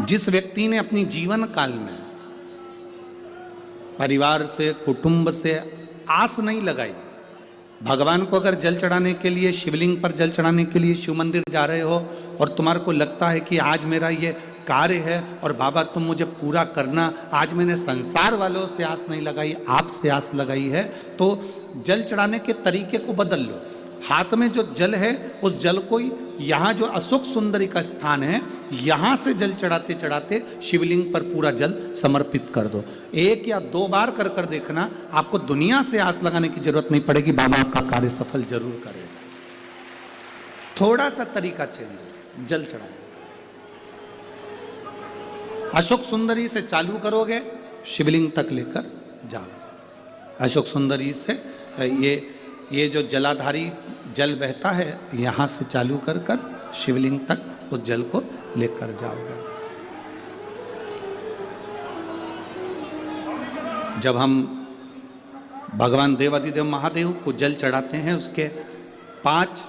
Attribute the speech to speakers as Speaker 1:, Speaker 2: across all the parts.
Speaker 1: जिस व्यक्ति ने अपनी जीवन काल में परिवार से, कुटुंब से आस नहीं लगाई, भगवान को अगर जल चढ़ाने के लिए, शिवलिंग पर जल चढ़ाने के लिए शिव मंदिर जा रहे हो और तुम्हारे को लगता है कि आज मेरा ये कार्य है और बाबा तुम मुझे पूरा करना, आज मैंने संसार वालों से आस नहीं लगाई, आपसे आस लगाई है, तो जल चढ़ाने के तरीके को बदल लो। हाथ में जो जल है उस जल को यहाँ जो अशोक सुंदरी का स्थान है, यहाँ से जल चढ़ाते चढ़ाते शिवलिंग पर पूरा जल समर्पित कर दो। 1 या 2 बार कर कर देखना, आपको दुनिया से आस लगाने की जरूरत नहीं पड़ेगी, बाबा आपका कार्य सफल जरूर करेगा। थोड़ा सा तरीका चेंज है जल चढ़ाने। अशोक सुंदरी से चालू करोगे, शिवलिंग तक लेकर जाओ। अशोक सुंदरी से ये जो जलाधारी जल बहता है, यहाँ से चालू कर कर शिवलिंग तक उस जल को लेकर जाओगे। जब हम भगवान देवाधिदेव महादेव को जल चढ़ाते हैं, उसके 5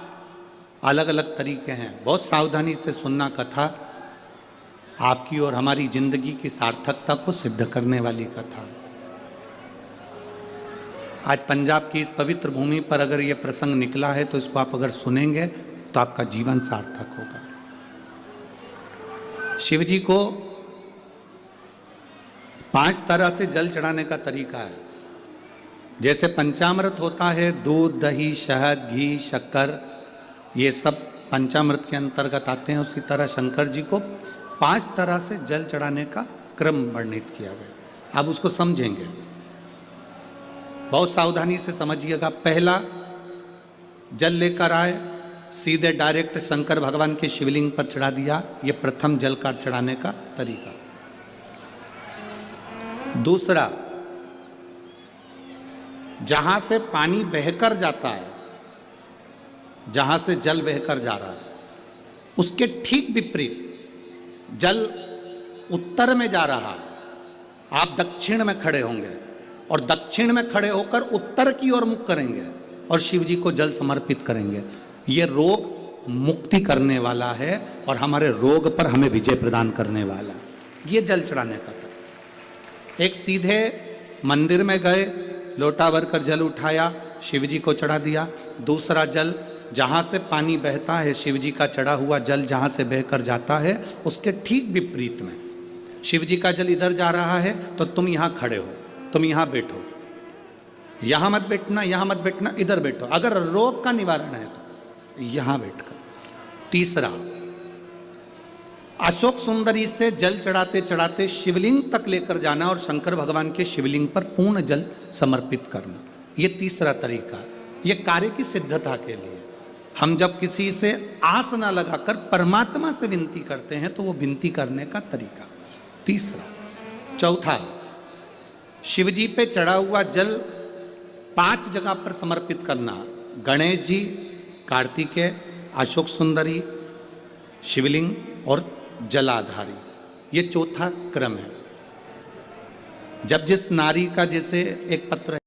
Speaker 1: अलग अलग तरीके हैं। बहुत सावधानी से सुनना कथा, आपकी और हमारी जिंदगी की सार्थकता को सिद्ध करने वाली कथा। आज पंजाब की इस पवित्र भूमि पर अगर ये प्रसंग निकला है तो इसको आप अगर सुनेंगे तो आपका जीवन सार्थक होगा। शिव जी को 5 तरह से जल चढ़ाने का तरीका है। जैसे पंचामृत होता है, दूध, दही, शहद, घी, शक्कर, ये सब पंचामृत के अंतर्गत आते हैं, उसी तरह शंकर जी को 5 तरह से जल चढ़ाने का क्रम वर्णित किया गया। अब उसको समझेंगे, बहुत सावधानी से समझिएगा। पहला, जल लेकर आए, सीधे डायरेक्ट शंकर भगवान के शिवलिंग पर चढ़ा दिया, ये प्रथम जल का चढ़ाने का तरीका। दूसरा, जहां से पानी बहकर जाता है, जहां से जल बहकर जा रहा है, उसके ठीक विपरीत जल उत्तर में जा रहा है, आप दक्षिण में खड़े होंगे और दक्षिण में खड़े होकर उत्तर की ओर मुख करेंगे और शिव जी को जल समर्पित करेंगे। ये रोग मुक्ति करने वाला है और हमारे रोग पर हमें विजय प्रदान करने वाला। ये जल चढ़ाने का तरीका। एक, सीधे मंदिर में गए, लोटा भर कर जल उठाया, शिव जी को चढ़ा दिया। दूसरा जल, जहाँ से पानी बहता है, शिव जी का चढ़ा हुआ जल जहाँ से बहकर जाता है, उसके ठीक विपरीत में शिव जी का जल इधर जा रहा है तो तुम यहाँ खड़े हो, तुम यहाँ बैठो, यहाँ मत बैठना, यहाँ मत बैठना, इधर बैठो। अगर रोग का निवारण है तो यहाँ बैठकर। तीसरा, अशोक सुंदरी से जल चढ़ाते चढ़ाते शिवलिंग तक लेकर जाना और शंकर भगवान के शिवलिंग पर पूर्ण जल समर्पित करना। ये तीसरा तरीका, ये कार्य की सिद्धता के लिए। हम जब किसी से आस ना लगाकर परमात्मा से विनती करते हैं तो वो विनती करने का तरीका। तीसरा। चौथा, शिव जी पे चढ़ा हुआ जल 5 जगह पर समर्पित करना। गणेश जी, कार्तिकेय, अशोक सुंदरी, शिवलिंग और जलाधारी। ये चौथा क्रम है। जब जिस नारी का जैसे एक पत्र